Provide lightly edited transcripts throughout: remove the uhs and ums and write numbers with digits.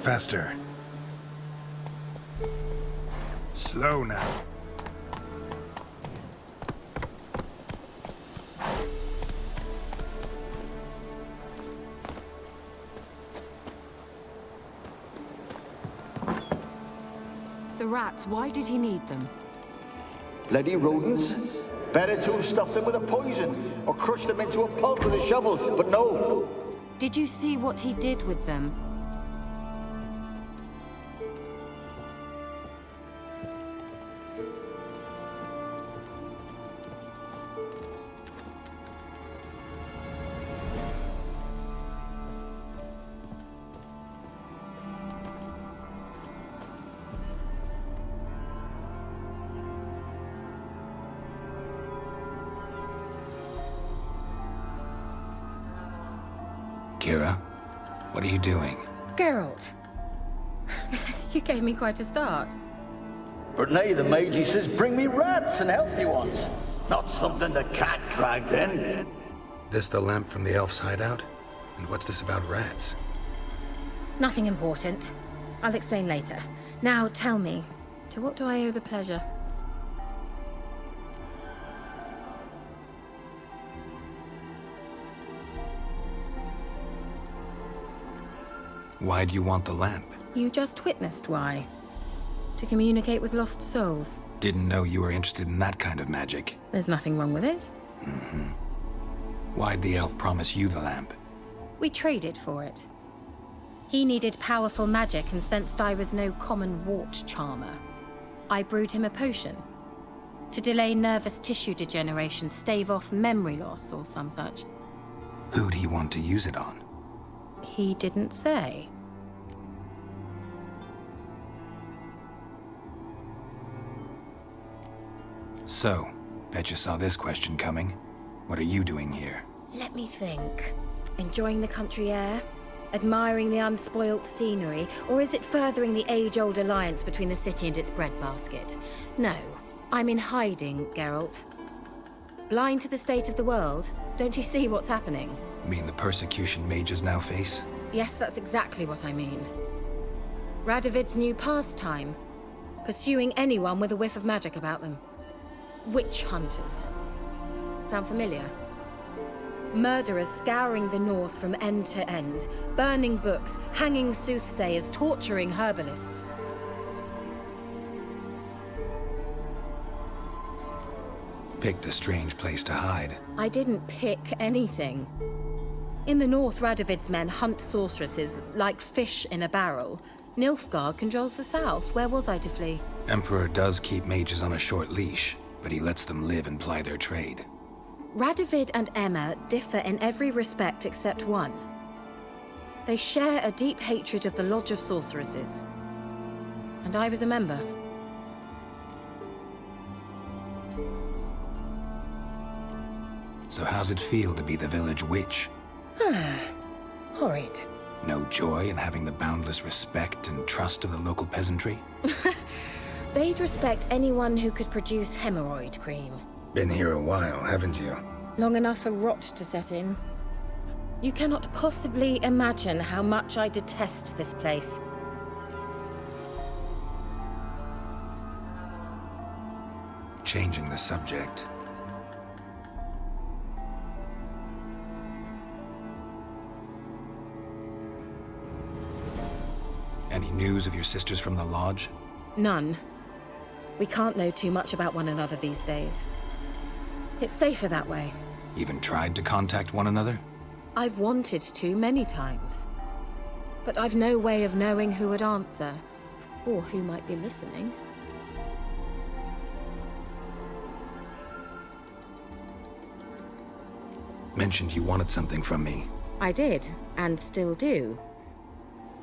Faster. Slow now. The rats, why did he need them? Bloody rodents. Better to have stuffed them with a poison, or crushed them into a pulp with a shovel, but no. Did you see what he did with them? Keira, what are you doing? Geralt. You gave me quite a start. But nay, the Magi says, bring me rats and healthy ones. Not something the cat dragged in. This the lamp from the elf's hideout? And what's this about rats? Nothing important. I'll explain later. Now tell me, to what do I owe the pleasure? Why do you want the lamp? You just witnessed why. To communicate with lost souls. Didn't know you were interested in that kind of magic. There's nothing wrong with it. Why'd the elf promise you the lamp? We traded for it. He needed powerful magic and sensed I was no common wart charmer. I brewed him a potion. To delay nervous tissue degeneration, stave off memory loss or some such. Who'd he want to use it on? He didn't say. So, bet you saw this question coming. What are you doing here? Let me think. Enjoying the country air? Admiring the unspoilt scenery? Or is it furthering the age-old alliance between the city and its breadbasket? No, I'm in hiding, Geralt. Blind to the state of the world? Don't you see what's happening? Mean the persecution mages now face? Yes, that's exactly what I mean. Radovid's new pastime. Pursuing anyone with a whiff of magic about them. Witch hunters. Sound familiar? Murderers scouring the north from end to end, burning books, hanging soothsayers, torturing herbalists. Picked a strange place to hide. I didn't pick anything. In the north, Radovid's men hunt sorceresses like fish in a barrel. Nilfgaard controls the south. Where was I to flee? Emperor does keep mages on a short leash, but he lets them live and ply their trade. Radovid and Emma differ in every respect except one. They share a deep hatred of the Lodge of Sorceresses. And I was a member. So how's it feel to be the village witch? Horrid. No joy in having the boundless respect and trust of the local peasantry? They'd respect anyone who could produce hemorrhoid cream. Been here a while, haven't you? Long enough for rot to set in. You cannot possibly imagine how much I detest this place. Changing the subject. Any news of your sisters from the lodge? None. We can't know too much about one another these days. It's safer that way. Even tried to contact one another? I've wanted to many times. But I've no way of knowing who would answer, or who might be listening. Mentioned you wanted something from me. I did, and still do.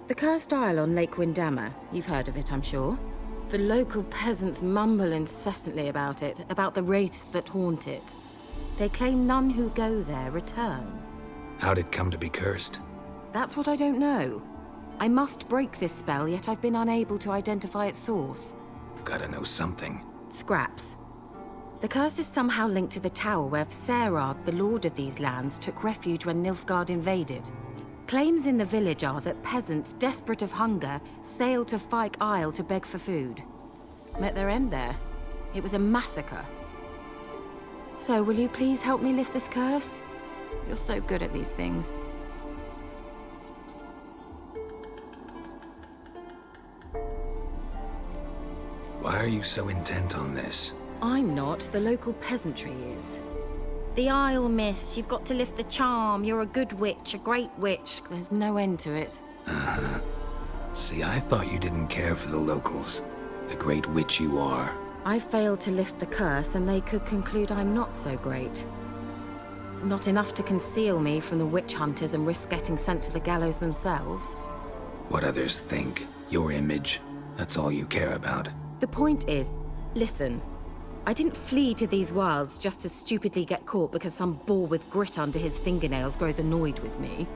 The Cursed Isle on Lake Windammer. You've heard of it, I'm sure. The local peasants mumble incessantly about it, about the wraiths that haunt it. They claim none who go there return. How'd it come to be cursed? That's what I don't know. I must break this spell, yet I've been unable to identify its source. Gotta know something. Scraps. The curse is somehow linked to the tower where Serard, the lord of these lands, took refuge when Nilfgaard invaded. Claims in the village are that peasants, desperate of hunger, sailed to Fyke Isle to beg for food. Met their end there. It was a massacre. So, will you please help me lift this curse? You're so good at these things. Why are you so intent on this? I'm not. The local peasantry is. The Isle, miss. You've got to lift the charm. You're a good witch, a great witch. There's no end to it. Uh-huh. See, I thought you didn't care for the locals. The great witch you are. I failed to lift the curse, and they could conclude I'm not so great. Not enough to conceal me from the witch hunters and risk getting sent to the gallows themselves. What others think, your image, that's all you care about. The point is, listen, I didn't flee to these wilds just to stupidly get caught because some boar with grit under his fingernails grows annoyed with me.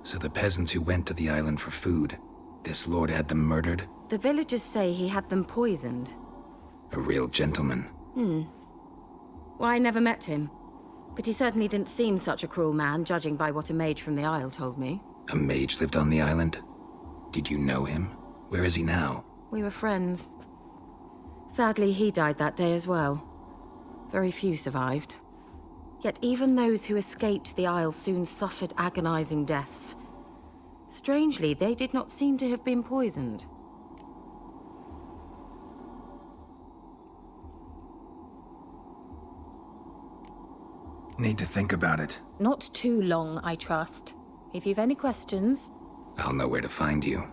So the peasants who went to the island for food, this lord had them murdered? The villagers say he had them poisoned. A real gentleman. Well, I never met him. But he certainly didn't seem such a cruel man, judging by what a mage from the Isle told me. A mage lived on the island? Did you know him? Where is he now? We were friends. Sadly, he died that day as well. Very few survived. Yet even those who escaped the Isle soon suffered agonizing deaths. Strangely, they did not seem to have been poisoned. Need to think about it. Not too long, I trust. If you've any questions... I'll know where to find you.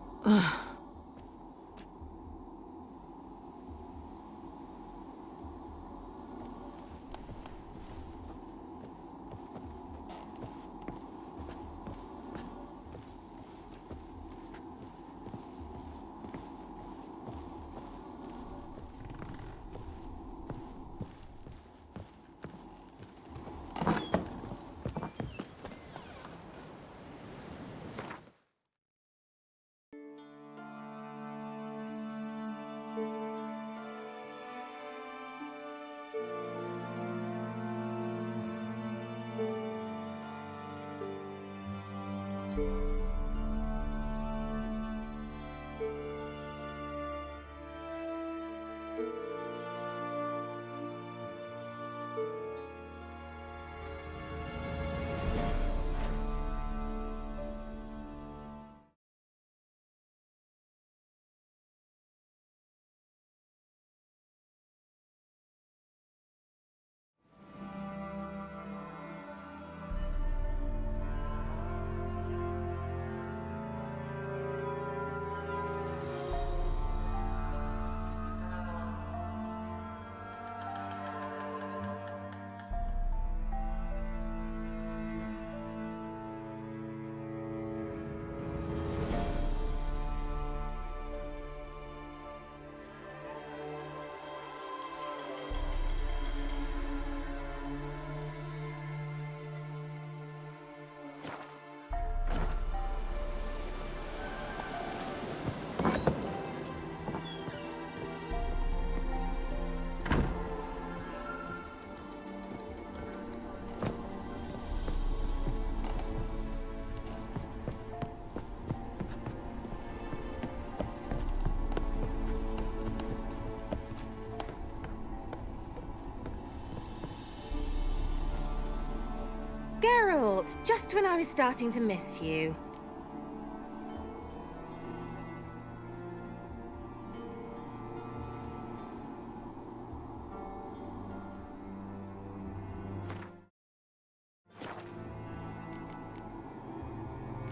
Geralt, just when I was starting to miss you.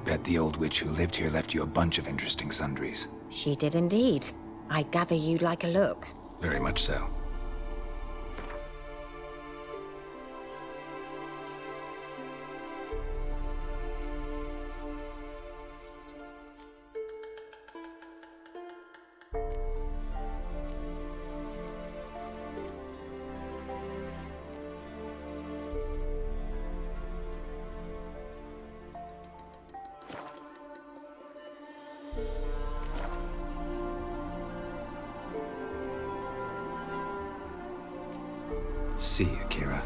Bet the old witch who lived here left you a bunch of interesting sundries. She did indeed. I gather you'd like a look. Very much so. see you, Keira.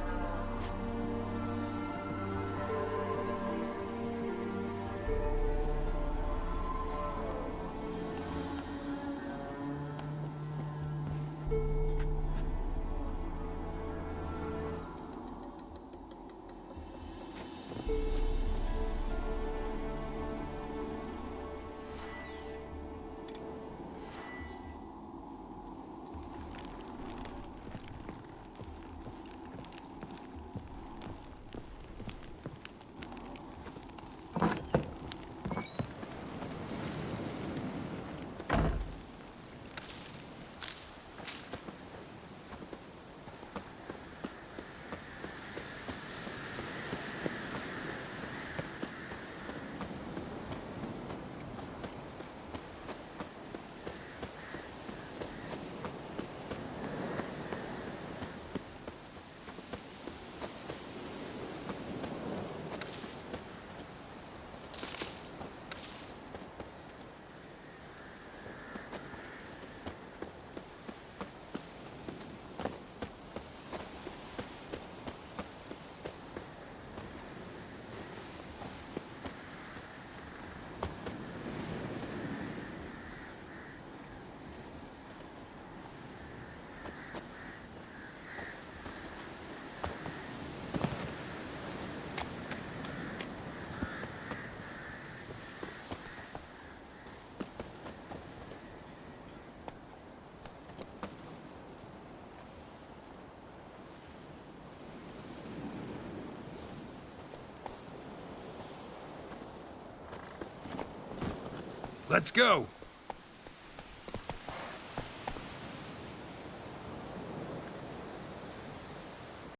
Let's go!